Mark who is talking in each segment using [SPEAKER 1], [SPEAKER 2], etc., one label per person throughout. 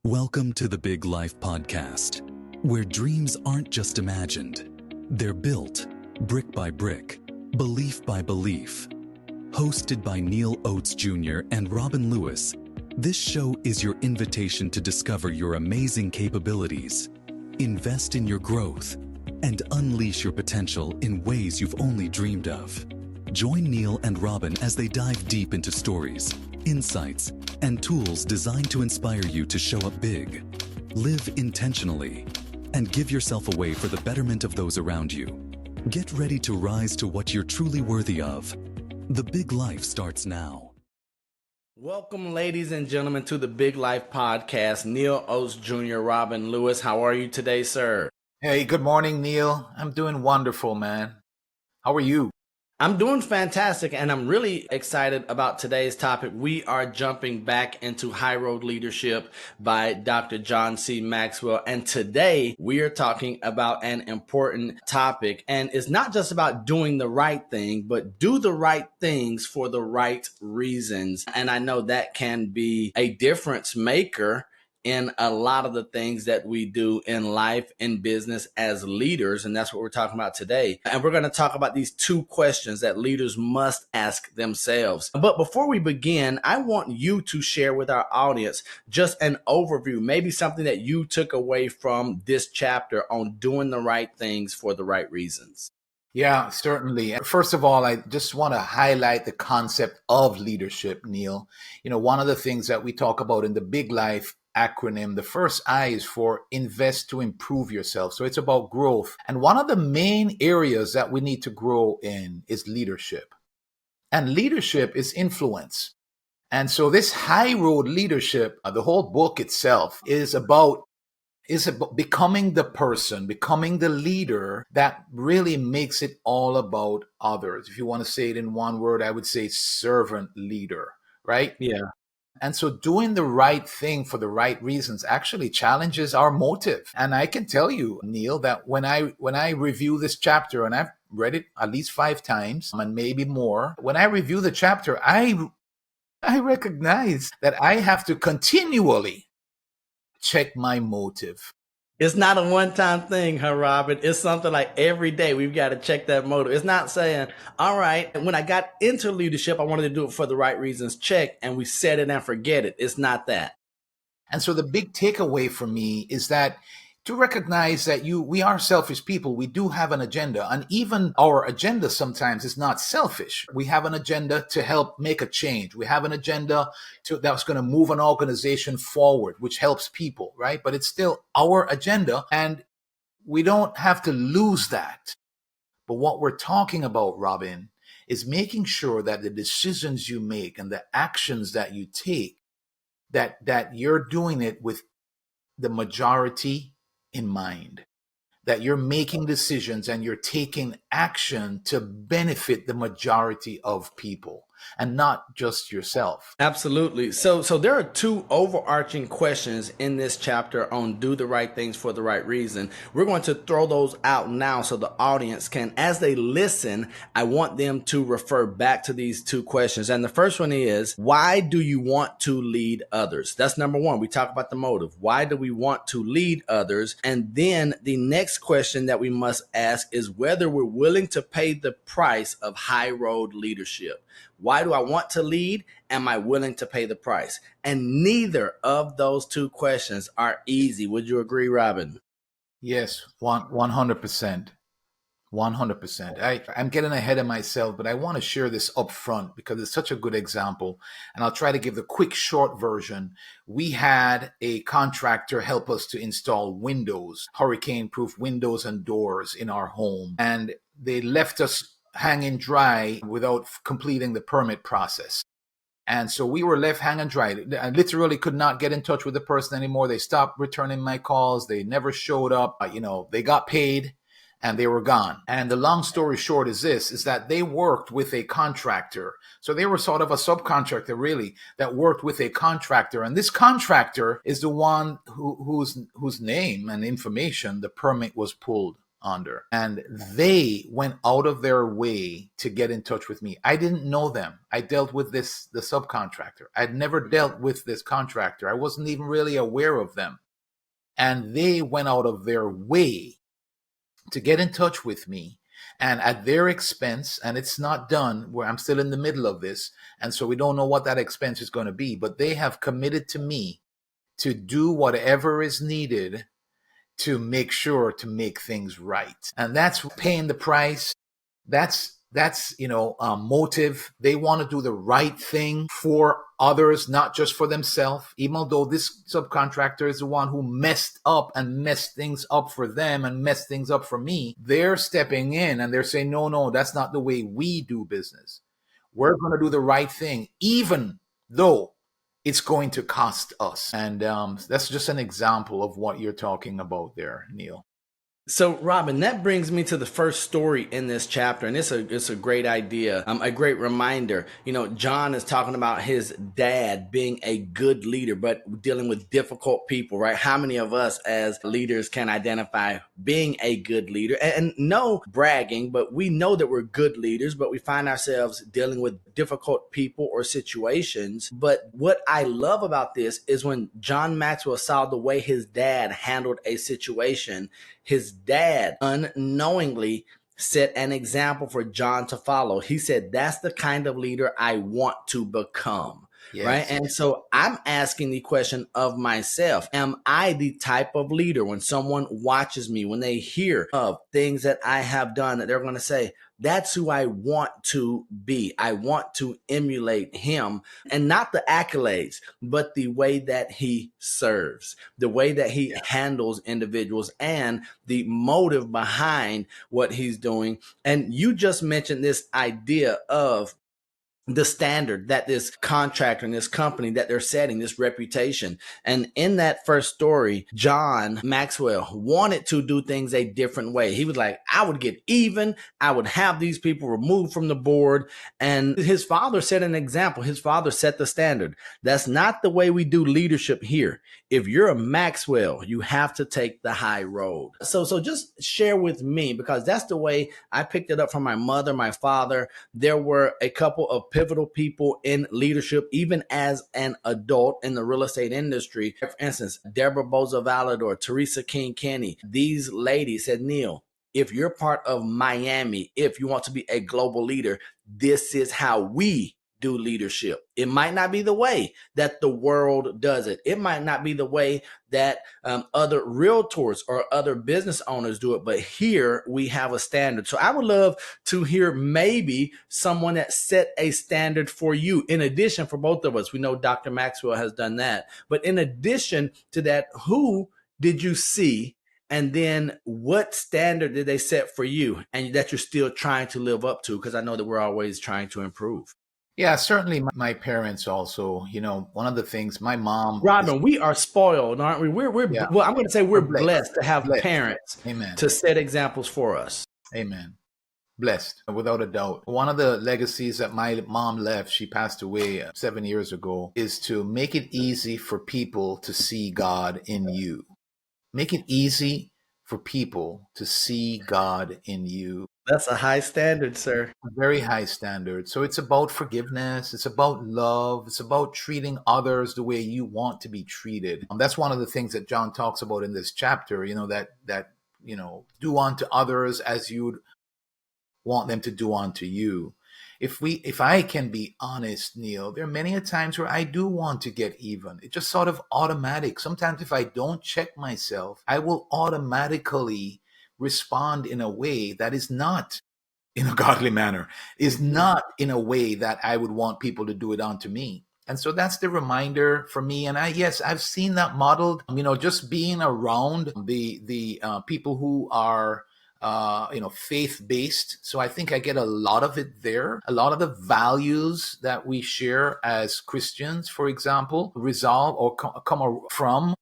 [SPEAKER 1] Welcome to the Big Life Podcast, where dreams aren't just imagined, they're built brick by brick, belief by belief. Hosted by Neal Oates Jr. and Robin Lewis, this show is your invitation to discover your amazing capabilities, invest in your growth, and unleash your potential in ways you've only dreamed of. Join Neal and Robin as they dive deep into stories, insights, and tools designed to inspire you to show up big, live intentionally, and give yourself away for the betterment of those around you. Get ready to rise to what you're truly worthy of. The Big Life starts now.
[SPEAKER 2] Welcome, ladies and gentlemen, to the Big Life Podcast. Neal Oates Jr., Robin Lewis. How are you today, sir?
[SPEAKER 3] Hey, good morning, Neal. I'm doing wonderful, man. How are you?
[SPEAKER 2] I'm doing fantastic, and I'm really excited about today's topic. We are jumping back into High Road Leadership by Dr. John C. Maxwell, and today we are talking about an important topic, and it's not just about doing the right thing, but do the right things for the right reasons. And I know that can be a difference maker in a lot of the things that we do in life, in business as leaders. And that's what we're talking about today. And we're going to talk about these two questions that leaders must ask themselves. But before we begin, I want you to share with our audience just an overview, maybe something that you took away from this chapter on doing the right things for the right reasons.
[SPEAKER 3] Yeah, certainly. First of all, I just want to highlight the concept of leadership, Neal. You know, one of the things that we talk about in the Big Life acronym, the first I is for invest to improve yourself. So it's about growth. And one of the main areas that we need to grow in is leadership. And leadership is influence. And so this high road leadership, the whole book itself is about becoming the person, becoming the leader that really makes it all about others. If you want to say it in one word, I would say servant leader, right?
[SPEAKER 2] Yeah.
[SPEAKER 3] And so doing the right thing for the right reasons actually challenges our motive. And I can tell you, Neal, that when I review this chapter, and I've read it at least 5 times and maybe more, when I review the chapter, I recognize that I have to continually check my motive.
[SPEAKER 2] It's not a one-time thing, huh, Robin? It's something like every day we've got to check that motive. It's not saying, all right, when I got into leadership, I wanted to do it for the right reasons, check, and we set it and forget it. It's not that.
[SPEAKER 3] And so the big takeaway for me is that to recognize that we are selfish people. We do have an agenda, and even our agenda sometimes is not selfish. We have an agenda to help make a change. We have an agenda that's going to move an organization forward, which helps people, right? But it's still our agenda, and we don't have to lose that. But what we're talking about, Robin, is making sure that the decisions you make and the actions that you take, that you're doing it with the majority in mind, that you're making decisions and you're taking action to benefit the majority of people and not just yourself.
[SPEAKER 2] Absolutely. So there are two overarching questions in this chapter on do the right things for the right reason. We're going to throw those out now so the audience can, as they listen, I want them to refer back to these two questions. And the first one is, why do you want to lead others? That's number one. We talk about the motive. Why do we want to lead others? And then the next question that we must ask is whether we're willing to pay the price of high road leadership. Why do I want to lead? Am I willing to pay the price? And neither of those two questions are easy. Would you agree, Robin?
[SPEAKER 3] Yes, 100%. 100%. I'm getting ahead of myself, but I want to share this up front because it's such a good example. And I'll try to give the quick, short version. We had a contractor help us to install windows, hurricane-proof windows and doors in our home. And they left us hanging dry without completing the permit process. And so we were left hanging dry. I literally could not get in touch with the person anymore. They stopped returning my calls. They never showed up. They got paid and they were gone. And the long story short is that they worked with a contractor. So they were sort of a subcontractor, really, that worked with a contractor. And this contractor is the one whose name and information the permit was pulled under. And they went out of their way to get in touch with me. I didn't know them. I dealt with the subcontractor. I'd never dealt with this contractor. I wasn't even really aware of them. And they went out of their way to get in touch with me, and at their expense, and it's not done, where I'm still in the middle of this, and so we don't know what that expense is going to be, but they have committed to me to do whatever is needed to make sure to make things right. And that's paying the price. That's motive. They want to do the right thing for others, not just for themselves. Even though this subcontractor is the one who messed up and messed things up for them and messed things up for me, they're stepping in and they're saying, no, that's not the way we do business. We're going to do the right thing, even though it's going to cost us. And that's just an example of what you're talking about there, Neal.
[SPEAKER 2] So, Robin, that brings me to the first story in this chapter, and it's a great idea, a great reminder. John is talking about his dad being a good leader, but dealing with difficult people, right? How many of us as leaders can identify being a good leader? And no bragging, but we know that we're good leaders, but we find ourselves dealing with difficult people or situations. But what I love about this is when John Maxwell saw the way his dad handled a situation, his dad unknowingly set an example for John to follow. He said, that's the kind of leader I want to become. Yes. Right. And so I'm asking the question of myself, am I the type of leader when someone watches me, when they hear of things that I have done, that they're going to say, that's who I want to be. I want to emulate him, and not the accolades, but the way that he serves, the way that he handles individuals, and the motive behind what he's doing. And you just mentioned this idea of the standard that this contractor and this company that they're setting, this reputation. And in that first story, John Maxwell wanted to do things a different way. He was like, I would get even. I would have these people removed from the board. And his father set an example. His father set the standard. That's not the way we do leadership here. If you're a Maxwell, you have to take the high road. So just share with me, because that's the way I picked it up from my mother, my father. There were a couple of pivotal people in leadership, even as an adult in the real estate industry. For instance, Deborah Boza-Valador, Teresa King Kenny. These ladies said, Neal, if you're part of Miami, if you want to be a global leader, this is how we do leadership. It might not be the way that the world does it. It might not be the way that other realtors or other business owners do it, but here we have a standard. So I would love to hear maybe someone that set a standard for you. In addition, for both of us, we know Dr. Maxwell has done that. But in addition to that, who did you see? And then what standard did they set for you and that you're still trying to live up to? Because I know that we're always trying to improve.
[SPEAKER 3] Yeah, certainly my parents also, one of the things my mom.
[SPEAKER 2] Robin, we are spoiled, aren't we? Well, I'm going to say we're blessed to have parents
[SPEAKER 3] Amen.
[SPEAKER 2] to set examples for us.
[SPEAKER 3] Amen. Blessed, without a doubt. One of the legacies that my mom left, she passed away 7 years ago, is to make it easy for people to see God in you. Make it easy for people to see God in you.
[SPEAKER 2] That's a high standard, sir.
[SPEAKER 3] A very high standard. So it's about forgiveness. It's about love. It's about treating others the way you want to be treated. That's one of the things that John talks about in this chapter, that do unto others as you'd want them to do unto you. If I can be honest, Neal, there are many a times where I do want to get even. It's just sort of automatic. Sometimes if I don't check myself, I will automatically respond in a way that is not in a godly manner, is not in a way that I would want people to do it onto me. And so that's the reminder for me. And I've seen that modeled, just being around the people who are faith-based. So I think I get a lot of it there. A lot of the values that we share as Christians, for example, resolve or come from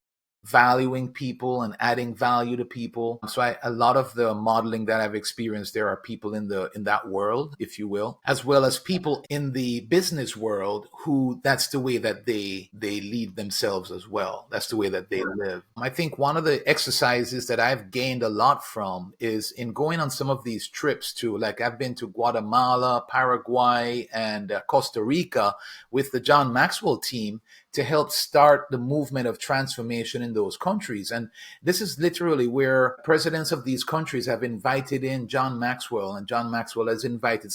[SPEAKER 3] valuing people and adding value to people. So a lot of the modeling that I've experienced, there are people in that world, if you will, as well as people in the business world who that's the way that they lead themselves as well. That's the way that they live. I think one of the exercises that I've gained a lot from is in going on some of these trips to, like I've been to Guatemala, Paraguay, and Costa Rica with the John Maxwell team to help start the movement of transformation in those countries. And this is literally where presidents of these countries have invited in John Maxwell, and John Maxwell has invited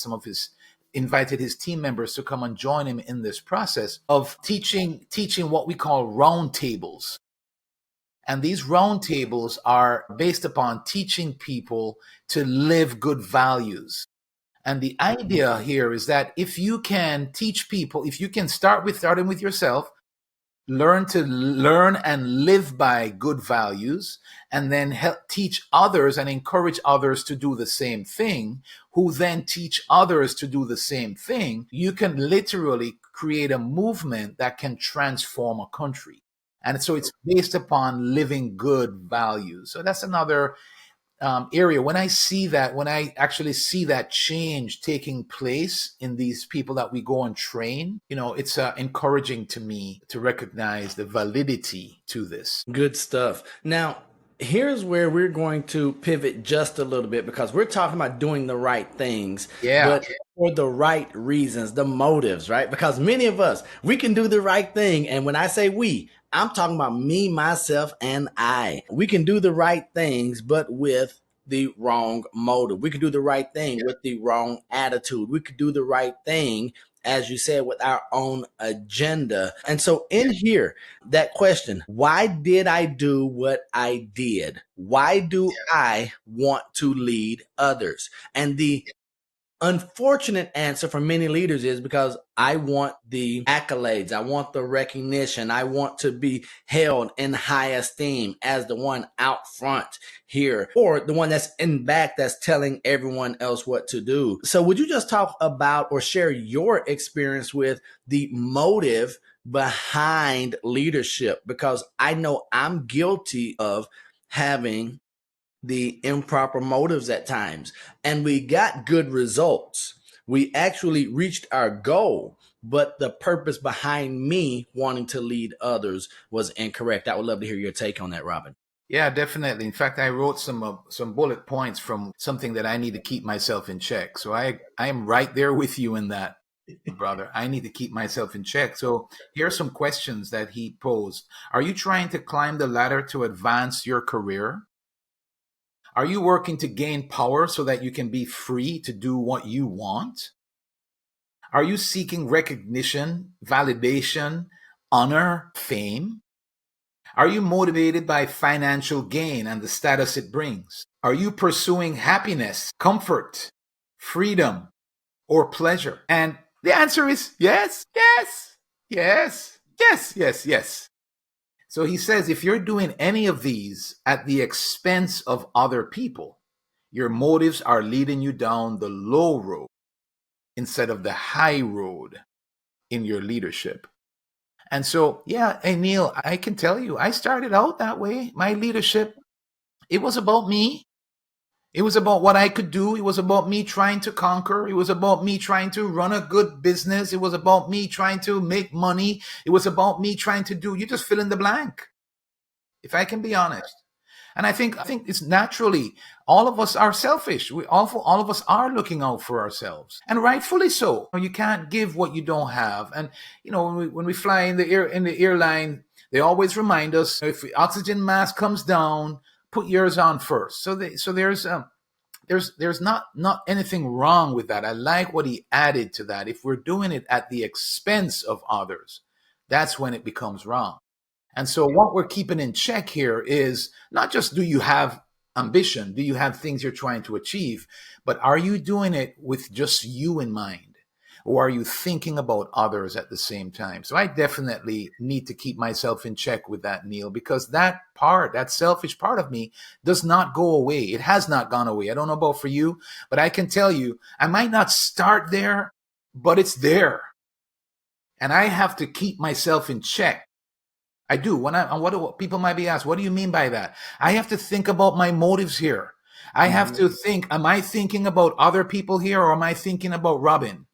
[SPEAKER 3] his team members to come and join him in this process of teaching what we call round tables. And these round tables are based upon teaching people to live good values. And the idea here is that if you can teach people, if you can starting with yourself, learn and live by good values, and then help teach others and encourage others to do the same thing, who then teach others to do the same thing, you can literally create a movement that can transform a country. And so it's based upon living good values. So that's another area. When I actually see that change taking place in these people that we go and train, it's encouraging to me to recognize the validity to this.
[SPEAKER 2] Good stuff. Now, here's where we're going to pivot just a little bit, because we're talking about doing the right things, but for the right reasons, the motives, right? Because many of us, we can do the right thing. And when I say we, I'm talking about me, myself, and I. We can do the right things, but with the wrong motive. We can do the right thing with the wrong attitude. We could do the right thing, as you said, with our own agenda. And so in here, that question, why did I do what I did? Why do I want to lead others? And the unfortunate answer for many leaders is because I want the accolades. I want the recognition. I want to be held in high esteem as the one out front here, or the one that's in back that's telling everyone else what to do. So would you just talk about or share your experience with the motive behind leadership? Because I know I'm guilty of having the improper motives at times, and we got good results. We actually reached our goal, but the purpose behind me wanting to lead others was incorrect. I would love to hear your take on that, Robin.
[SPEAKER 3] Yeah, definitely. In fact, I wrote some bullet points from something that I need to keep myself in check. So I am right there with you in that, brother. I need to keep myself in check. So here are some questions that he posed. Are you trying to climb the ladder to advance your career? Are you working to gain power so that you can be free to do what you want? Are you seeking recognition, validation, honor, fame? Are you motivated by financial gain and the status it brings? Are you pursuing happiness, comfort, freedom, or pleasure? And the answer is yes, yes, yes, yes, yes, yes. So he says, if you're doing any of these at the expense of other people, your motives are leading you down the low road instead of the high road in your leadership. And so, yeah, hey, Neal, I can tell you, I started out that way. My leadership, it was about me. It was about what I could do. It was about me trying to conquer. It was about me trying to run a good business. It was about me trying to make money. It was about me trying to do, you just fill in the blank, if I can be honest. And I think it's naturally, all of us are selfish. All of us are looking out for ourselves, and rightfully so. You can't give what you don't have. And when we fly in the airline, they always remind us, if the oxygen mask comes down, put yours on first. So there's not anything wrong with that. I like what he added to that. If we're doing it at the expense of others, that's when it becomes wrong. And so what we're keeping in check here is not just, do you have ambition? Do you have things you're trying to achieve? But are you doing it with just you in mind? Or are you thinking about others at the same time? So I definitely need to keep myself in check with that, Neal, because that selfish part of me does not go away. It has not gone away. I don't know about for you, but I can tell you, I might not start there, but it's there. And I have to keep myself in check. I do. People might be asked, what do you mean by that? I have to think about my motives here. I have to think, am I thinking about other people here, or am I thinking about Robin?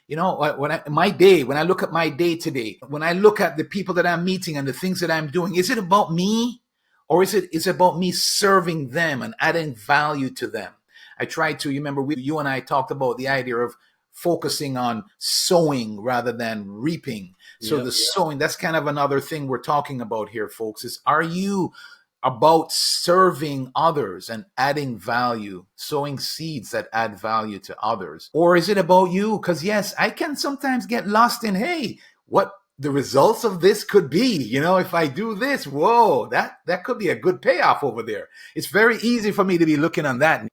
[SPEAKER 3] You know, when I look at my day today, when I look at the people that I'm meeting and the things that I'm doing, is it about me, or is it about me serving them and adding value to them? I try to, you remember, you and I talked about the idea of focusing on sowing rather than reaping. So the sowing, that's kind of another thing we're talking about here, folks, is, are you about serving others and adding value, sowing seeds that add value to others? Or is it about you? Because yes, I can sometimes get lost in, hey, what the results of this could be. You know, if I do this, whoa, that could be a good payoff over there. It's very easy for me to be looking on that.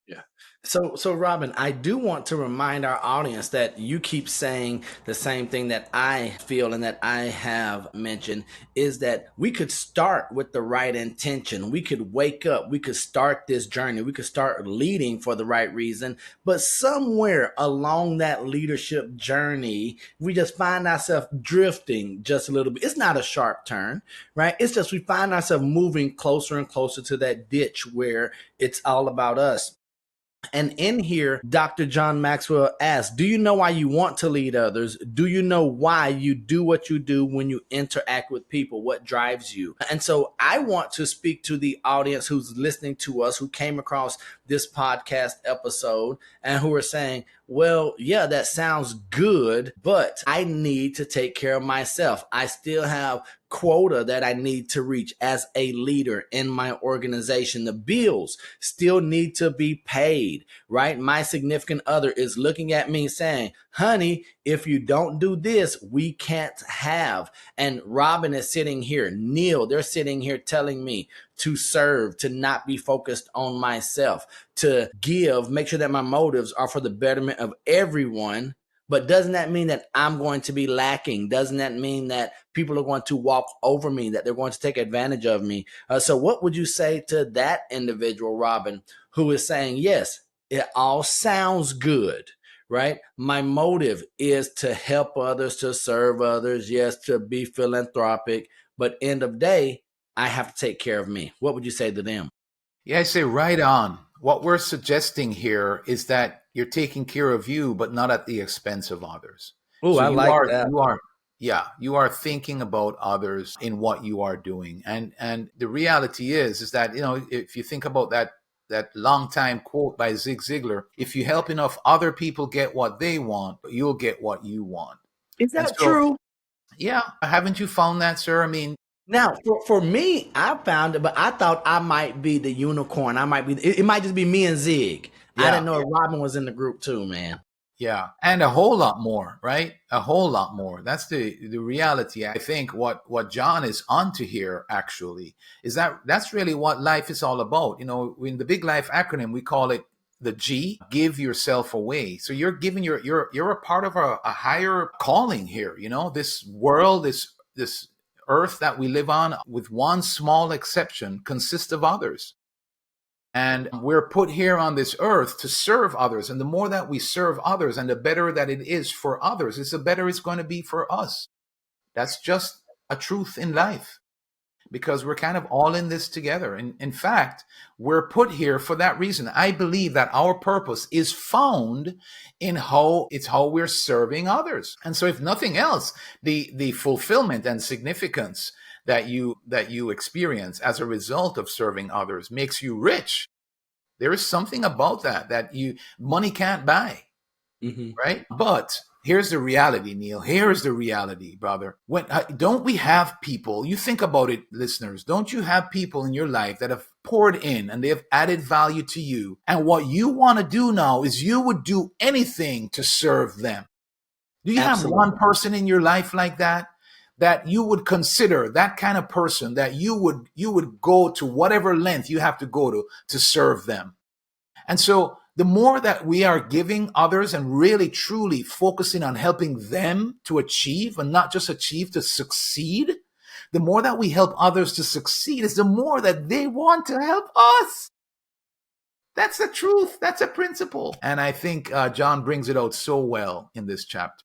[SPEAKER 2] Yeah. So Robin, I do want to remind our audience that you keep saying the same thing that I feel and that I have mentioned, is that we could start with the right intention. We could wake up, we could start this journey, we could start leading for the right reason, but somewhere along that leadership journey, we just find ourselves drifting just a little bit. It's not a sharp turn, right? It's just we find ourselves moving closer and closer to that ditch where it's all about us. And in here, Dr. John Maxwell asks, do you know why you want to lead others? Do you know why you do what you do when you interact with people? What drives you? And so I want to speak to the audience who's listening to us, who came across this podcast episode and who are saying, well, yeah, that sounds good, but I need to take care of myself. I still have quota that I need to reach as a leader in my organization. The bills still need to be paid, right? My significant other is looking at me saying, honey, if you don't do this, we can't have. And Robin is sitting here, Neal, they're sitting here telling me to serve, to not be focused on myself, to give, make sure that my motives are for the betterment of everyone. But doesn't that mean that I'm going to be lacking? Doesn't that mean that people are going to walk over me, that they're going to take advantage of me? So what would you say to that individual, Robin, who is saying, yes, it all sounds good, right? My motive is to help others, to serve others, yes, to be philanthropic, but end of day, I have to take care of me. What would you say to them?
[SPEAKER 3] Yeah, I say right on. What we're suggesting here is that you're taking care of you, but not at the expense of others.
[SPEAKER 2] Oh,
[SPEAKER 3] So
[SPEAKER 2] I like that.
[SPEAKER 3] you are thinking about others in what you are doing. And the reality is that, you know, if you think about that long time quote by Zig Ziglar, if you help enough other people get what they want, you'll get what you want.
[SPEAKER 2] Is
[SPEAKER 3] And
[SPEAKER 2] that
[SPEAKER 3] so,
[SPEAKER 2] true?
[SPEAKER 3] yeah, haven't you found that, sir? I mean,
[SPEAKER 2] Now, for me, I found it, but I thought I might be the unicorn. I might be, it might just be me and Zig. I
[SPEAKER 3] yeah.
[SPEAKER 2] didn't know Robin was in the group too, man.
[SPEAKER 3] Yeah, and a whole lot more, right? A whole lot more. That's the reality. I think what John is onto here actually is that that's really what life is all about. You know, in the Big Life acronym, we call it the G, give yourself away. So you're giving you're a part of a higher calling here. You know, this world, this earth that we live on, with one small exception, consists of others. And we're put here on this earth to serve others. And the more that we serve others and the better that it is for others, it's the better it's going to be for us. That's just a truth in life, because we're kind of all in this together. And in fact, we're put here for that reason. I believe that our purpose is found in how we're serving others. And so if nothing else, the fulfillment and significance that you experience as a result of serving others makes you rich. There is something about that money can't buy,
[SPEAKER 2] Mm-hmm.
[SPEAKER 3] right? But here's the reality, Neal. Here's the reality, brother. When don't we have people? You think about it, listeners. Don't you have people in your life that have poured in and they have added value to you? And what you want to do now is you would do anything to serve them. Do you have
[SPEAKER 2] Absolutely.
[SPEAKER 3] one person in your life like that? That you would consider that kind of person, that you would go to whatever length you have to go to serve them. And so the more that we are giving others and really truly focusing on helping them to achieve, and not just achieve, to succeed, the more that we help others to succeed is the more that they want to help us. That's the truth. That's a principle. And I think John brings it out so well in this chapter.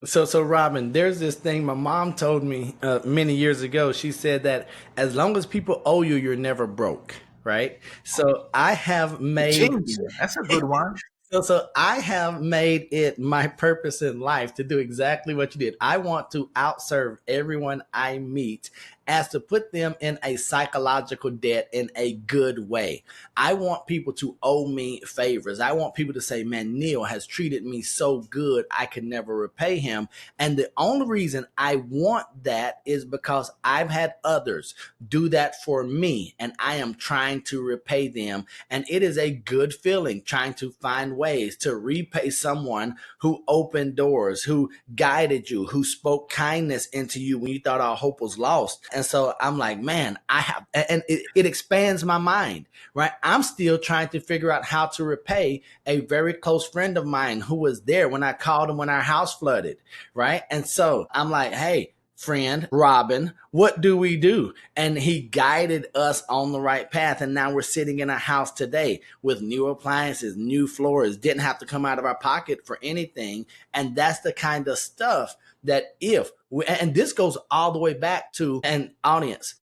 [SPEAKER 2] So Robin, there's this thing my mom told me many years ago. She said that as long as people owe you, you're never broke, right? So I have made
[SPEAKER 3] Changing. That's a good one.
[SPEAKER 2] so I have made it my purpose in life to do exactly what you did. I want to outserve everyone I meet as to put them in a psychological debt in a good way. I want people to owe me favors. I want people to say, man, Neal has treated me so good, I can never repay him. And the only reason I want that is because I've had others do that for me, and I am trying to repay them. And it is a good feeling trying to find ways to repay someone who opened doors, who guided you, who spoke kindness into you when you thought all hope was lost. And so I'm like, man, I have, and it expands my mind, right? I'm still trying to figure out how to repay a very close friend of mine who was there when I called him when our house flooded, right? And so I'm like, hey, friend Robin, what do we do? And he guided us on the right path. And now we're sitting in a house today with new appliances, new floors, didn't have to come out of our pocket for anything. And that's the kind of stuff that and this goes all the way back to an audience,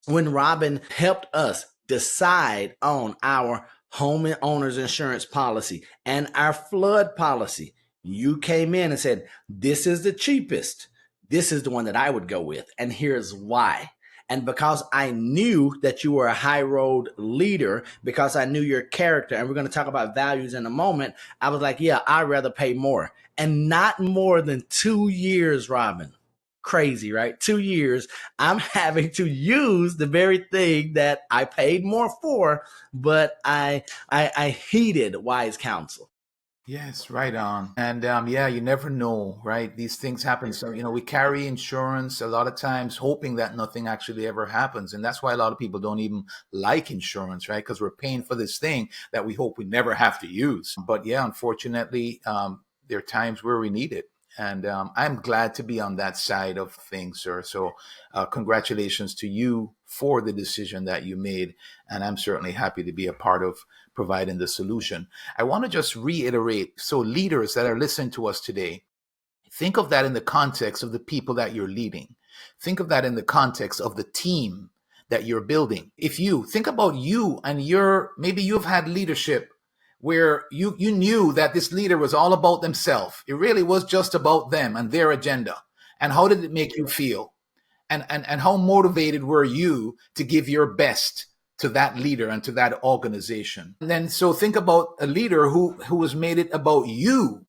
[SPEAKER 2] when Robin helped us decide on our homeowners insurance policy and our flood policy, you came in and said, this is the cheapest. This is the one that I would go with. And here's why. And because I knew that you were a high road leader, because I knew your character, and we're going to talk about values in a moment, I was like, yeah, I'd rather pay more. And not more than 2 years, Robin. Crazy, right? 2 years, I'm having to use the very thing that I paid more for, but I heeded wise counsel.
[SPEAKER 3] Yes, right on. And yeah, you never know, right? These things happen. So, we carry insurance a lot of times hoping that nothing actually ever happens. And that's why a lot of people don't even like insurance, right? Because we're paying for this thing that we hope we never have to use. But yeah, unfortunately, there are times where we need it. And I'm glad to be on that side of things, sir. So congratulations to you for the decision that you made. And I'm certainly happy to be a part of providing the solution. I want to just reiterate, so leaders that are listening to us today, think of that in the context of the people that you're leading. Think of that in the context of the team that you're building. If you think about you and maybe you've had leadership where you knew that this leader was all about themselves. It really was just about them and their agenda. And how did it make you feel? And how motivated were you to give your best to that leader and to that organization? And then so think about a leader who has made it about you,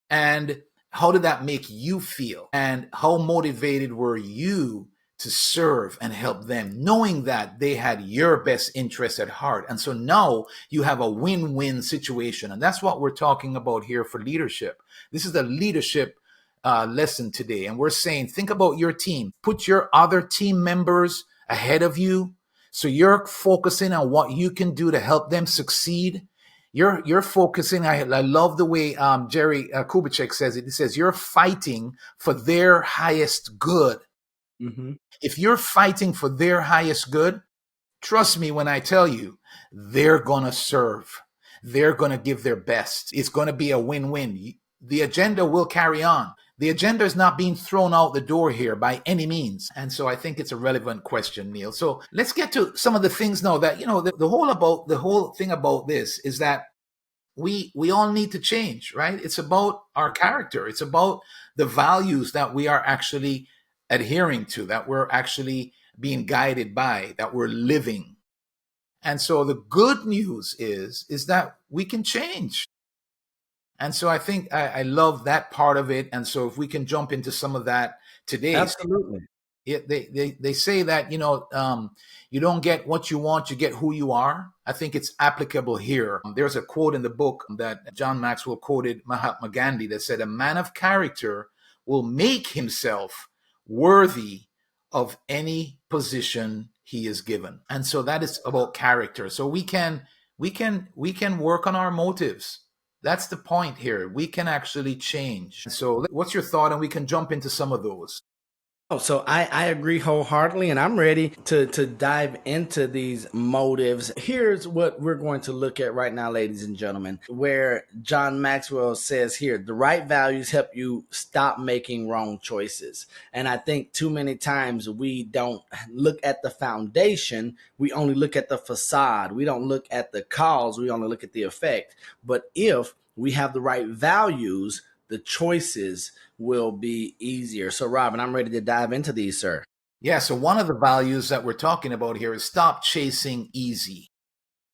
[SPEAKER 3] and how did that make you feel? And how motivated were you to serve and help them, knowing that they had your best interest at heart? And so now you have a win-win situation. And that's what we're talking about here for leadership. This is the leadership lesson today. And we're saying, think about your team. Put your other team members ahead of you. So you're focusing on what you can do to help them succeed. You're focusing. I love the way Jerry Kubicek says it. He says you're fighting for their highest good.
[SPEAKER 2] Mm-hmm.
[SPEAKER 3] If you're fighting for their highest good, trust me when I tell you, they're going to serve. They're going to give their best. It's going to be a win-win. The agenda will carry on. The agenda is not being thrown out the door here by any means. And so I think it's a relevant question, Neal. So let's get to some of the things now that, the whole thing about this is that we all need to change, right? It's about our character. It's about the values that we are actually adhering to, that we're actually being guided by, that we're living. And so the good news is that we can change. And so I think I love that part of it. And so if we can jump into some of that today.
[SPEAKER 2] Absolutely.
[SPEAKER 3] They say that, you don't get what you want, you get who you are. I think it's applicable here. There's a quote in the book that John Maxwell quoted Mahatma Gandhi that said, a man of character will make himself worthy of any position he is given. And so that is about character. So we can work on our motives. That's the point here. We can actually change. So what's your thought? And we can jump into some of those.
[SPEAKER 2] Oh, so I agree wholeheartedly, and I'm ready to dive into these motives. Here's what we're going to look at right now, ladies and gentlemen, where John Maxwell says here, the right values help you stop making wrong choices. And I think too many times we don't look at the foundation, we only look at the facade. We don't look at the cause, we only look at the effect. But if we have the right values, the choices will be easier. So, Robin, I'm ready to dive into these, sir.
[SPEAKER 3] Yeah, so one of the values that we're talking about here is stop chasing easy.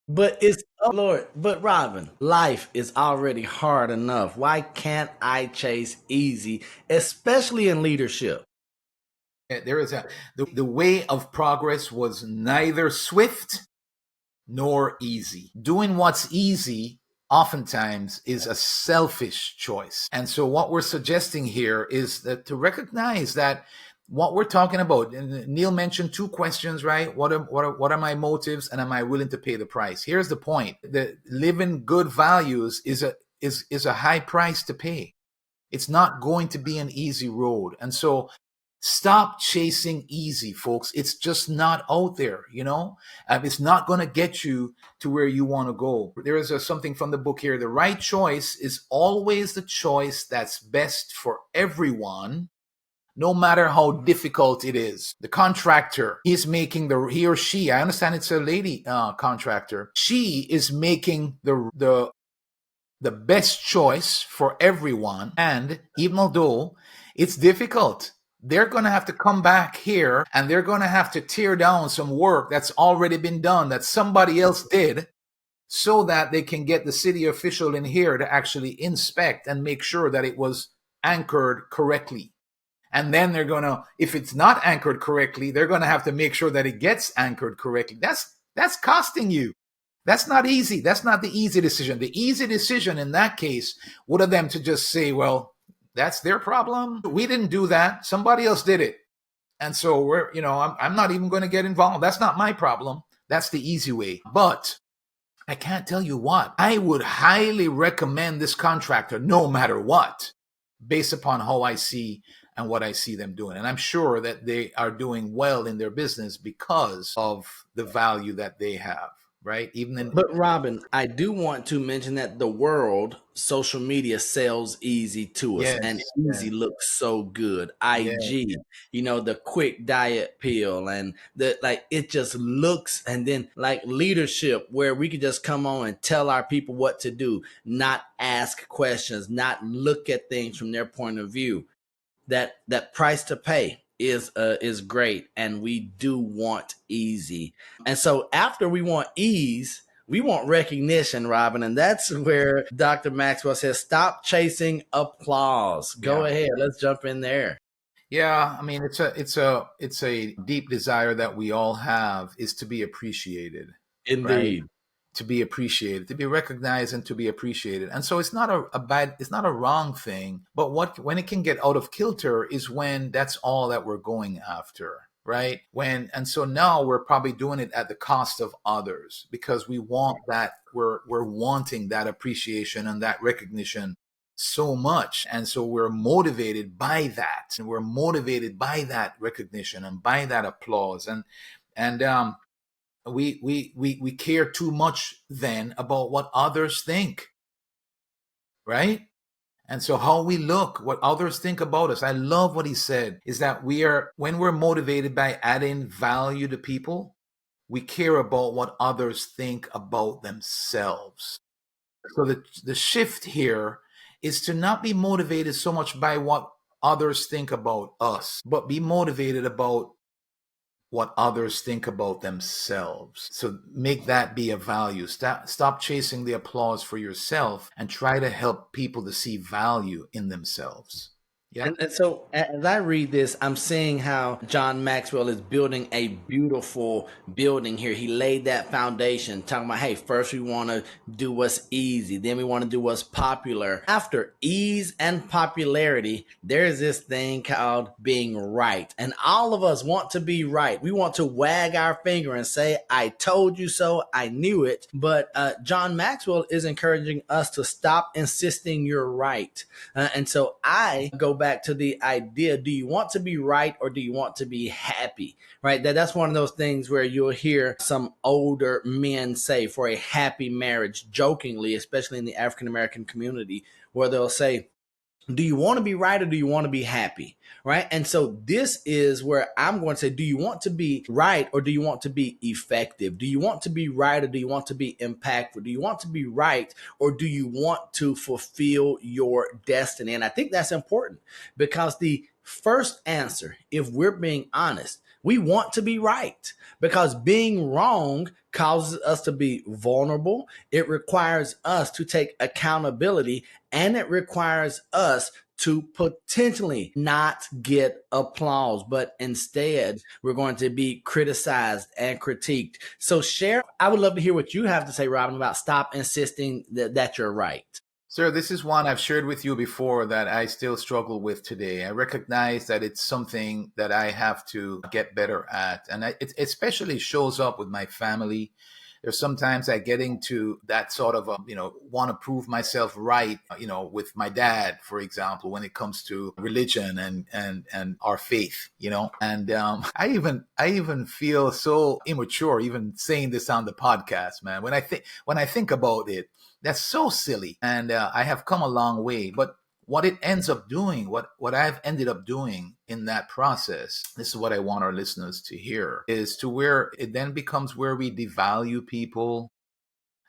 [SPEAKER 2] But it's, oh Lord, but Robin, life is already hard enough. Why can't I chase easy, especially in leadership?
[SPEAKER 3] There is the way of progress was neither swift nor easy. Doing what's easy oftentimes is a selfish choice. And so what we're suggesting here is that to recognize that what we're talking about, and Neal mentioned two questions, right? What are my motives, and am I willing to pay the price? Here's the point: that living good values is a high price to pay. It's not going to be an easy road. And so stop chasing easy, folks. It's just not out there, it's not going to get you to where you want to go. There is something from the book here. The right choice is always the choice that's best for everyone, no matter how difficult it is. The contractor is making he or she, I understand it's a lady contractor. She is making the best choice for everyone. And even though it's difficult, they're going to have to come back here and they're going to have to tear down some work that's already been done that somebody else did, so that they can get the city official in here to actually inspect and make sure that it was anchored correctly. And then they're going to, if it's not anchored correctly, they're going to have to make sure that it gets anchored correctly. That's costing you. That's not easy. That's not the easy decision. The easy decision in that case would have them to just say, well, that's their problem. We didn't do that. Somebody else did it. And so I'm not even going to get involved. That's not my problem. That's the easy way. But I can't tell you what, I would highly recommend this contractor no matter what, based upon how I see and what I see them doing. And I'm sure that they are doing well in their business because of the value that they have. Right?
[SPEAKER 2] But Robin, I do want to mention that the world, social media sells easy to us,
[SPEAKER 3] Yes,
[SPEAKER 2] and
[SPEAKER 3] yes,
[SPEAKER 2] easy looks so good.
[SPEAKER 3] yes.
[SPEAKER 2] IG, the quick diet pill, and it just looks, and then like leadership, where we could just come on and tell our people what to do, not ask questions, not look at things from their point of view. That price to pay is great, and we do want easy. And so after we want ease, we want recognition, Robin, and that's where Dr. Maxwell says stop chasing applause. Go
[SPEAKER 3] Yeah.
[SPEAKER 2] ahead, let's jump in there.
[SPEAKER 3] Yeah, I mean it's a deep desire that we all have, is to be appreciated, right?
[SPEAKER 2] Indeed.
[SPEAKER 3] To be appreciated, to be recognized, and to be appreciated. And so it's not it's not a wrong thing, but when it can get out of kilter is when that's all that we're going after, right? And so now we're probably doing it at the cost of others, because we want that, we're wanting that appreciation and that recognition so much. And so we're motivated by that, and we're motivated by that recognition and by that applause. And we care too much then about what others think, right? And so how we look, what others think about us. I love what he said, is that when we're motivated by adding value to people, we care about what others think about themselves. So the shift here is to not be motivated so much by what others think about us, but be motivated about what others think about themselves. So make that be a value. Stop chasing the applause for yourself and try to help people to see value in themselves. Yeah.
[SPEAKER 2] And so as I read this, I'm seeing how John Maxwell is building a beautiful building here. He laid that foundation, talking about, hey, first we want to do what's easy. Then we want to do what's popular. After ease and popularity, there's this thing called being right. And all of us want to be right. We want to wag our finger and say, I told you so, I knew it. But John Maxwell is encouraging us to stop insisting you're right. And so I go back to the idea, do you want to be right or do you want to be happy? Right? That's one of those things where you'll hear some older men say for a happy marriage, jokingly, especially in the African American community, where they'll say, do you want to be right or do you want to be happy? Right. And so this is where I'm going to say, do you want to be right or do you want to be effective? Do you want to be right or do you want to be impactful? Do you want to be right or do you want to fulfill your destiny? And I think that's important because the first answer, if we're being honest, we want to be right because being wrong causes us to be vulnerable. It requires us to take accountability and it requires us to potentially not get applause, but instead we're going to be criticized and critiqued. So share, I would love to hear what you have to say, Robin, about stop insisting that you're right.
[SPEAKER 3] Sir, this is one I've shared with you before that I still struggle with today. I recognize that it's something that I have to get better at. And it especially shows up with my family. There's sometimes I get into that sort of, want to prove myself right, with my dad, for example, when it comes to religion and our faith, and I even feel so immature, even saying this on the podcast, man. When I think about it, that's so silly. And I have come a long way. But what it ends up doing, what I've ended up doing in that process, this is what I want our listeners to hear, is to where it then becomes where we devalue people.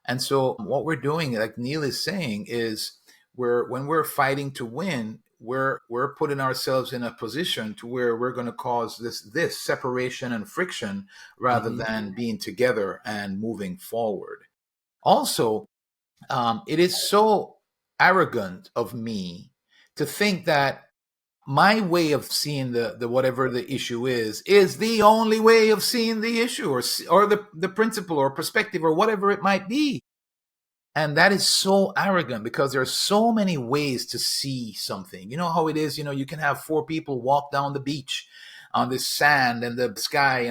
[SPEAKER 3] And so what we're doing, like Neal is saying, is when we're fighting to win, we're putting ourselves in a position to where we're going to cause this separation and friction rather than being together and moving forward. Also, it is so arrogant of me to think that my way of seeing the whatever the issue is the only way of seeing the issue or the principle or perspective or whatever it might be. And that is so arrogant because there are so many ways to see something. You know how it is, you can have 4 people walk down the beach on the sand and the sky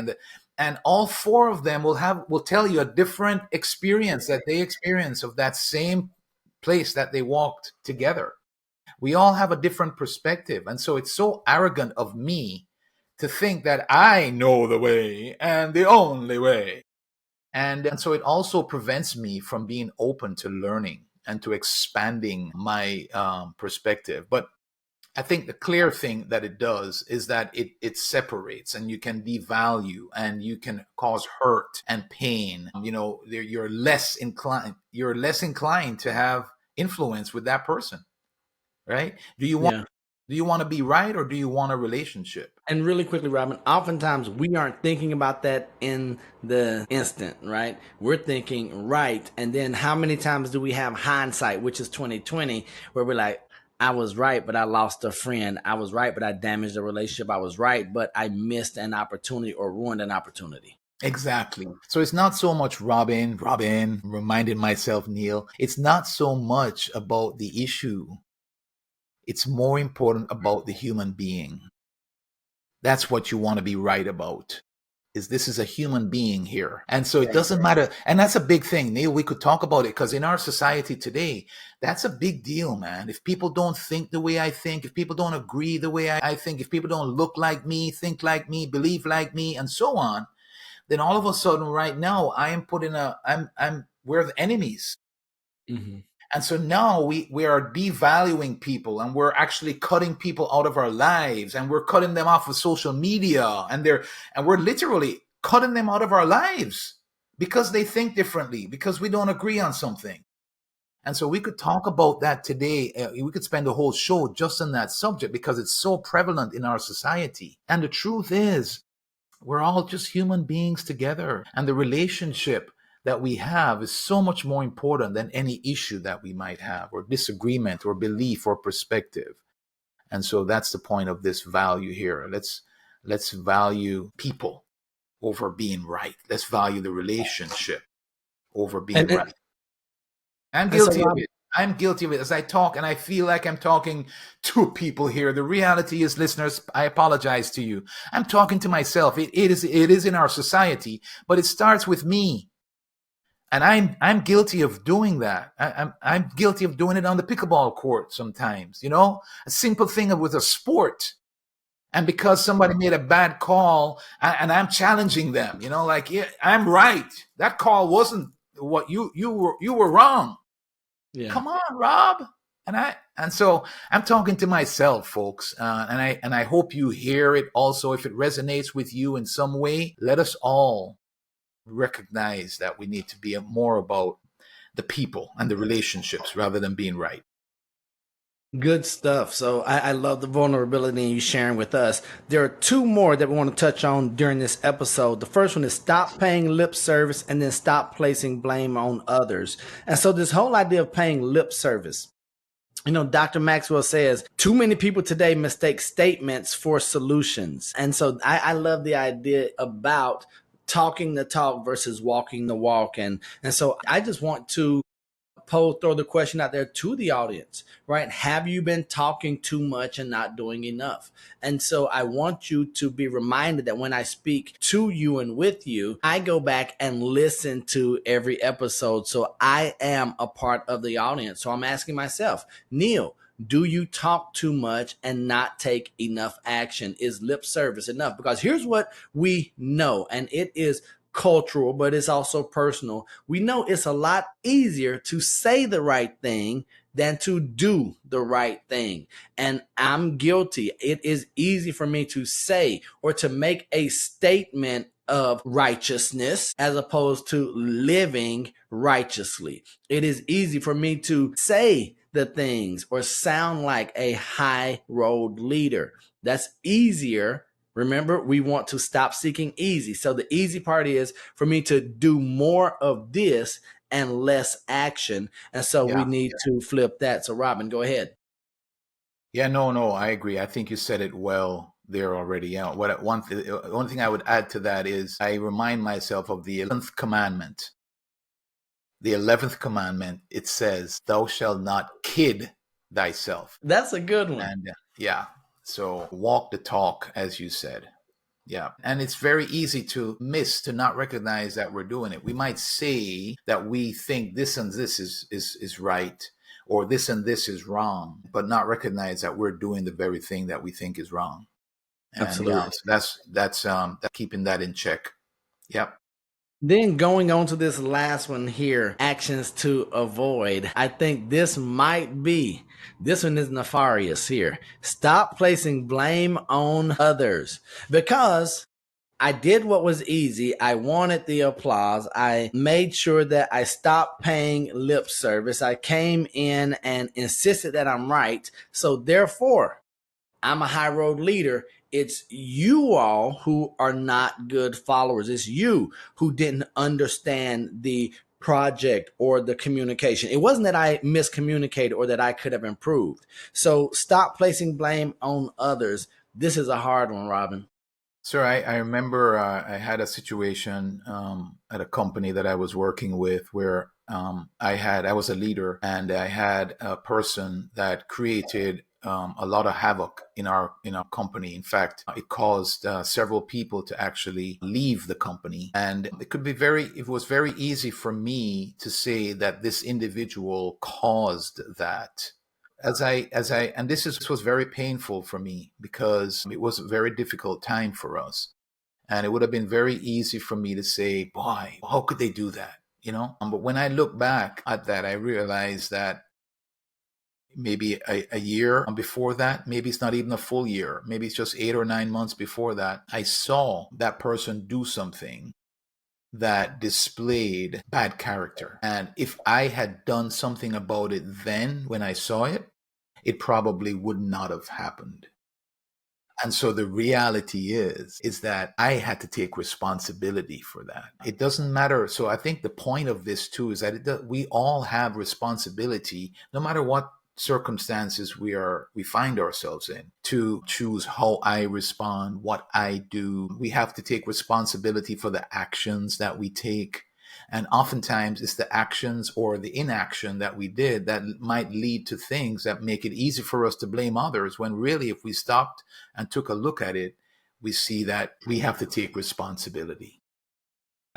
[SPEAKER 3] and all 4 of them will tell you a different experience that they experience of that same place that they walked together. We all have a different perspective. And so it's so arrogant of me to think that I know the way and the only way. And so it also prevents me from being open to learning and to expanding my perspective. But I think the clear thing that it does is that it separates and you can devalue and you can cause hurt and pain. You're less inclined to have influence with that person, right? Do you want to be right or do you want a relationship?
[SPEAKER 2] And really quickly, Robin, oftentimes we aren't thinking about that in the instant, right? We're thinking right. And then how many times do we have hindsight, which is 2020, where we're like, I was right, but I lost a friend. I was right, but I damaged a relationship. I was right, but I missed an opportunity or ruined an opportunity.
[SPEAKER 3] Exactly. So it's not so much Robin, reminding myself, Neal, it's not so much about the issue. It's more important about the human being. That's what you want to be right about. This is a human being here. And so it doesn't matter. And that's a big thing, Neal. We could talk about it because in our society today, that's a big deal, man. If people don't think the way I think, if people don't agree the way I think, if people don't look like me, think like me, believe like me, and so on, then all of a sudden right now we're the enemies. Mm-hmm. And so now we are devaluing people and we're actually cutting people out of our lives and we're cutting them off of social media and we're literally cutting them out of our lives because they think differently, because we don't agree on something. And so we could talk about that today. We could spend a whole show just on that subject because it's so prevalent in our society. And the truth is, we're all just human beings together. And the relationship that we have is so much more important than any issue that we might have, or disagreement, or belief, or perspective. And so that's the point of this value here. Let's value people over being right. Let's value the relationship over being right. I'm guilty of it. I'm guilty of it as I talk, and I feel like I'm talking to people here. The reality is, listeners, I apologize to you. I'm talking to myself. It is in our society, but it starts with me. And I'm guilty of doing that. I'm guilty of doing it on the pickleball court sometimes, a simple thing with a sport. And because somebody made a bad call and I'm challenging them, like, yeah, I'm right. That call wasn't what you were wrong.
[SPEAKER 2] Yeah.
[SPEAKER 3] Come on, Rob. And so I'm talking to myself, folks, and I hope you hear it also. If it resonates with you in some way, let us all recognize that we need to be more about the people and the relationships rather than being right.
[SPEAKER 2] Good stuff. So I love the vulnerability you sharing with us. There are two more that we want to touch on during this episode. The first one is stop paying lip service, and then stop placing blame on others. And so this whole idea of paying lip service, Dr. Maxwell says too many people today mistake statements for solutions. And so I love the idea about talking the talk versus walking the walk. And so I just want to throw the question out there to the audience, right? Have you been talking too much and not doing enough? And so I want you to be reminded that when I speak to you and with you, I go back and listen to every episode. So I am a part of the audience. So I'm asking myself, Neal, do you talk too much and not take enough action? Is lip service enough? Because here's what we know, and it is cultural, but it's also personal. We know it's a lot easier to say the right thing than to do the right thing. And I'm guilty. It is easy for me to say or to make a statement of righteousness as opposed to living righteously. It is easy for me to say the things or sound like a high road leader. That's easier. Remember, we want to stop seeking easy. So the easy part is for me to do more of this and less action. And so we need to flip that. So Robin, go ahead.
[SPEAKER 3] Yeah, no, I agree. I think you said it well there already. Yeah. One thing I would add to that is I remind myself of the 11th commandment. The 11th commandment, it says, "Thou shalt not kid thyself."
[SPEAKER 2] That's a good one.
[SPEAKER 3] And yeah, so walk the talk, as you said. Yeah. And it's very easy to not recognize that we're doing it. We might say that we think this and this is right, or this and this is wrong, but not recognize that we're doing the very thing that we think is wrong. And
[SPEAKER 2] Absolutely.
[SPEAKER 3] so that's keeping that in check. Yep.
[SPEAKER 2] Then going on to this last one here, actions to avoid. I think this one is nefarious here. Stop placing blame on others, because I did what was easy. I wanted the applause. I made sure that I stopped paying lip service. I came in and insisted that I'm right. So therefore, I'm a high road leader. It's you all who are not good followers. It's you who didn't understand the project or the communication. It wasn't that I miscommunicated or that I could have improved. So stop placing blame on others. This is a hard one, Robin.
[SPEAKER 3] Sir, I remember I had a situation at a company that I was working with where I was a leader, and I had a person that created a lot of havoc in our company. In fact, it caused several people to actually leave the company, and it was very easy for me to say that this individual caused that. And this was very painful for me because it was a very difficult time for us. And it would have been very easy for me to say, boy, how could they do that? But when I look back at that, I realized that maybe a year before that, maybe it's not even a full year, maybe it's just 8 or 9 months before that, I saw that person do something that displayed bad character. And if I had done something about it then when I saw it, it probably would not have happened. And so the reality is that I had to take responsibility for that. It doesn't matter. So I think the point of this too is that we all have responsibility, no matter what circumstances we find ourselves in, to choose how I respond, what I do. We have to take responsibility for the actions that we take. And oftentimes it's the actions or the inaction that we did that might lead to things that make it easy for us to blame others, when really, if we stopped and took a look at it, we see that we have to take responsibility.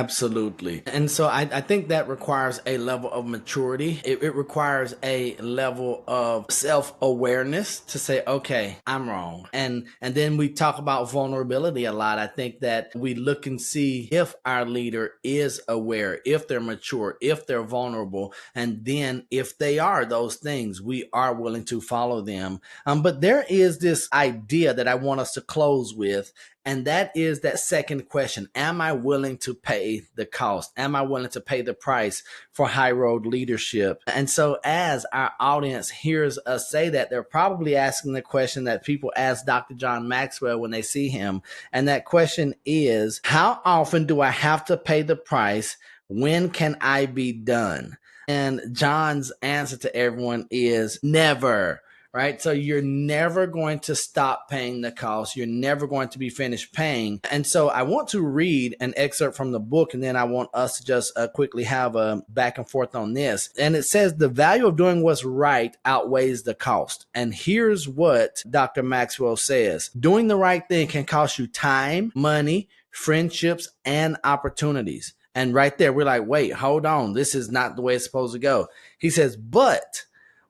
[SPEAKER 2] Absolutely. And so I think that requires a level of maturity. It requires a level of self-awareness to say, okay, I'm wrong. And then we talk about vulnerability a lot. I think that we look and see if our leader is aware, if they're mature, if they're vulnerable, and then if they are those things, we are willing to follow them. But there is this idea that I want us to close with, and that is that second question. Am I willing to pay the cost? Am I willing to pay the price for high road leadership? And so as our audience hears us say that, they're probably asking the question that people ask Dr. John Maxwell when they see him. And that question is, how often do I have to pay the price? When can I be done? And John's answer to everyone is never. Right? So you're never going to stop paying the cost. You're never going to be finished paying. And so I want to read an excerpt from the book, and then I want us to just quickly have a back and forth on this. And it says, the value of doing what's right outweighs the cost. And here's what Dr. Maxwell says. Doing the right thing can cost you time, money, friendships, and opportunities. And right there, we're like, wait, hold on. This is not the way it's supposed to go. He says, but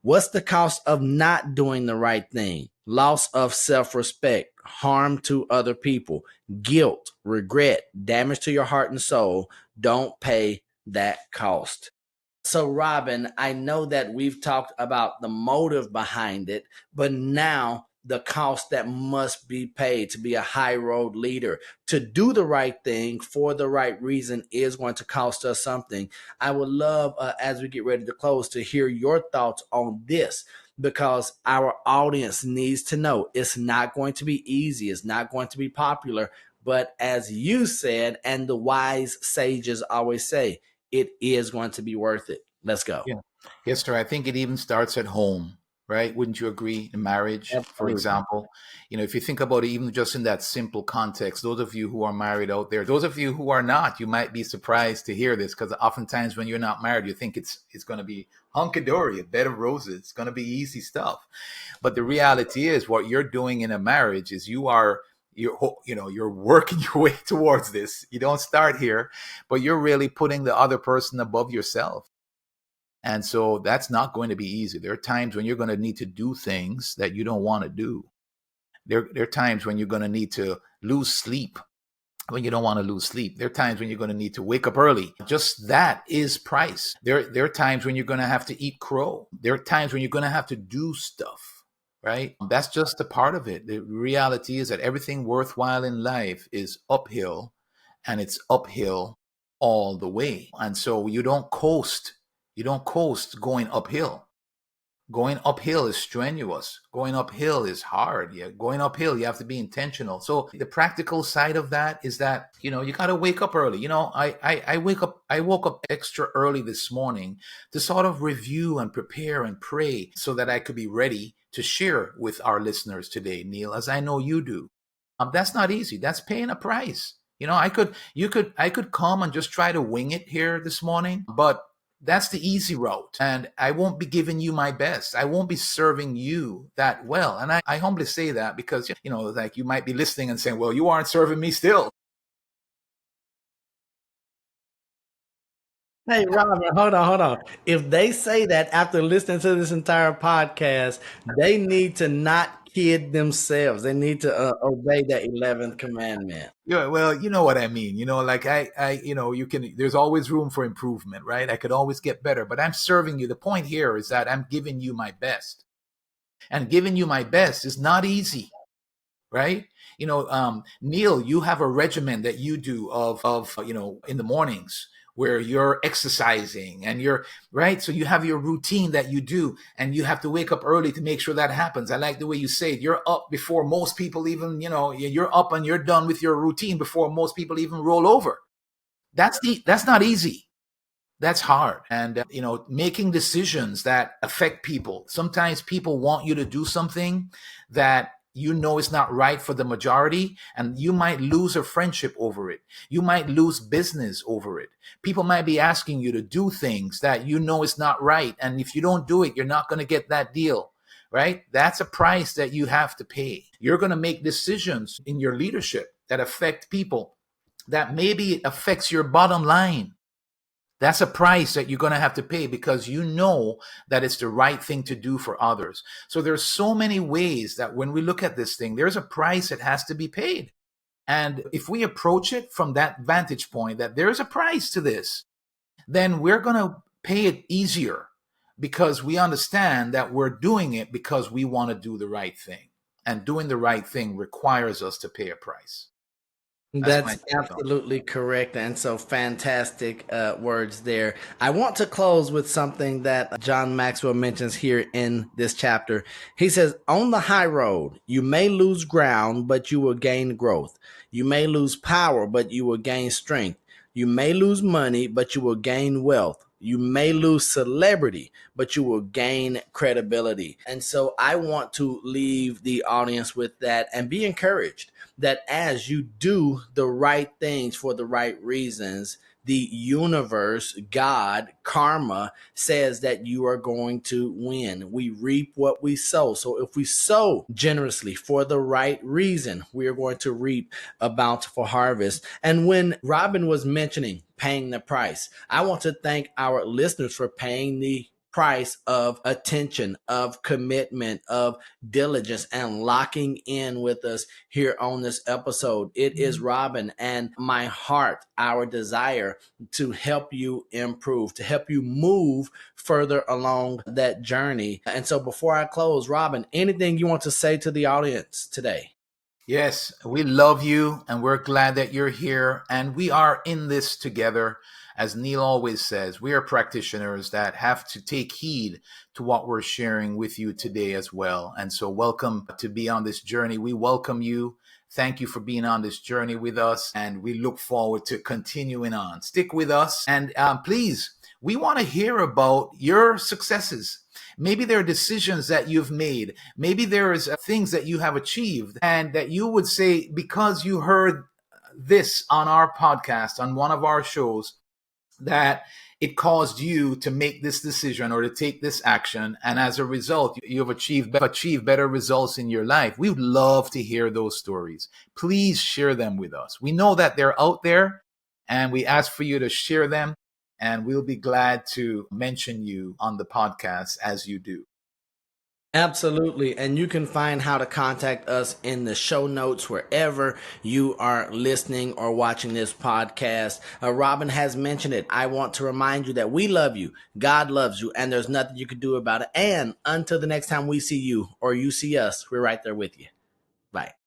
[SPEAKER 2] what's the cost of not doing the right thing? Loss of self-respect, harm to other people, guilt, regret, damage to your heart and soul. Don't pay that cost. So, Robin, I know that we've talked about the motive behind it, but now the cost that must be paid to be a high road leader, to do the right thing for the right reason, is going to cost us something. I would love, as we get ready to close, to hear your thoughts on this, because our audience needs to know it's not going to be easy. It's not going to be popular. But as you said, and the wise sages always say, it is going to be worth it. Let's go.
[SPEAKER 3] Yeah. Yes, sir. I think it even starts at home, right? Wouldn't you agree? In marriage, for
[SPEAKER 2] Absolutely.
[SPEAKER 3] example, if you think about it, even just in that simple context, those of you who are married out there, those of you who are not, you might be surprised to hear this, because oftentimes when you're not married, you think it's going to be hunky-dory, a bed of roses. It's going to be easy stuff. But the reality is, what you're doing in a marriage is you're working your way towards this. You don't start here, but you're really putting the other person above yourself. And so that's not going to be easy. There are times when you're going to need to do things that you don't want to do. There are times when you're going to need to lose sleep when you don't want to lose sleep. There are times when you're going to need to wake up early. Just that is price. There are times when you're going to have to eat crow. There are times when you're going to have to do stuff, right? That's just a part of it. The reality is that everything worthwhile in life is uphill, and it's uphill all the way. And so you don't coast. You don't coast going uphill. Going uphill is strenuous. Going uphill is hard. Yeah, going uphill, you have to be intentional. So the practical side of that is that, you got to wake up early. I woke up extra early this morning to sort of review and prepare and pray so that I could be ready to share with our listeners today, Neal, as I know you do. That's not easy. That's paying a price. I could come and just try to wing it here this morning, but that's the easy route. And I won't be giving you my best. I won't be serving you that well. And I humbly say that because, like you might be listening and saying, well, you aren't serving me still.
[SPEAKER 2] Hey, Robert, hold on. If they say that after listening to this entire podcast, they need to not kid themselves. They need to obey that 11th commandment.
[SPEAKER 3] Yeah, well, you know what I mean. Like there's always room for improvement, right? I could always get better, but I'm serving you. The point here is that I'm giving you my best. And giving you my best is not easy, right? Neal, you have a regimen that you do of in the mornings where you're exercising and you're right. So you have your routine that you do, and you have to wake up early to make sure that happens. I like the way you say it. You're up before most people even, you're up and you're done with your routine before most people even roll over. That's not easy. That's hard. And, making decisions that affect people. Sometimes people want you to do something that is not right for the majority, and you might lose a friendship over it. You might lose business over it. People might be asking you to do things that is not right. And if you don't do it, you're not going to get that deal, right? That's a price that you have to pay. You're going to make decisions in your leadership that affect people. that maybe it affects your bottom line. That's a price that you're going to have to pay because you know that it's the right thing to do for others. So there's so many ways that when we look at this thing, there's a price that has to be paid. And if we approach it from that vantage point, that there's a price to this, then we're going to pay it easier because we understand that we're doing it because we want to do the right thing. And doing the right thing requires us to pay a price. That's my
[SPEAKER 2] That's
[SPEAKER 3] thought.
[SPEAKER 2] absolutely correct. And so fantastic words there. I want to close with something that John Maxwell mentions here in this chapter. He says, on the high road, you may lose ground, but you will gain growth. You may lose power, but you will gain strength. You may lose money, but you will gain wealth. You may lose celebrity, but you will gain credibility. And so I want to leave the audience with that and be encouraged that as you do the right things for the right reasons, the universe, God, karma says that you are going to win. We reap what we sow. So if we sow generously for the right reason, we are going to reap a bountiful harvest. And when Robin was mentioning paying the price, I want to thank our listeners for paying the price of attention, of commitment, of diligence, and locking in with us here on this episode. It is Robin and my heart, our desire to help you improve, to help you move further along that journey. And so before I close, Robin, anything you want to say to the audience today?
[SPEAKER 3] Yes, we love you and we're glad that you're here and we are in this together. As Neal always says, we are practitioners that have to take heed to what we're sharing with you today as well. And so welcome to be on this journey. We welcome you. Thank you for being on this journey with us. And we look forward to continuing on. Stick with us. And please, we want to hear about your successes. Maybe there are decisions that you've made. Maybe there is things that you have achieved and that you would say, because you heard this on our podcast, on one of our shows, that it caused you to make this decision or to take this action. And as a result, you've achieved better results in your life. We would love to hear those stories. Please share them with us. We know that they're out there and we ask for you to share them. And we'll be glad to mention you on the podcast as you do.
[SPEAKER 2] Absolutely. And you can find how to contact us in the show notes wherever you are listening or watching this podcast. Robin has mentioned it. I want to remind you that we love you. God loves you, and there's nothing you can do about it. And until the next time we see you or you see us, we're right there with you. Bye.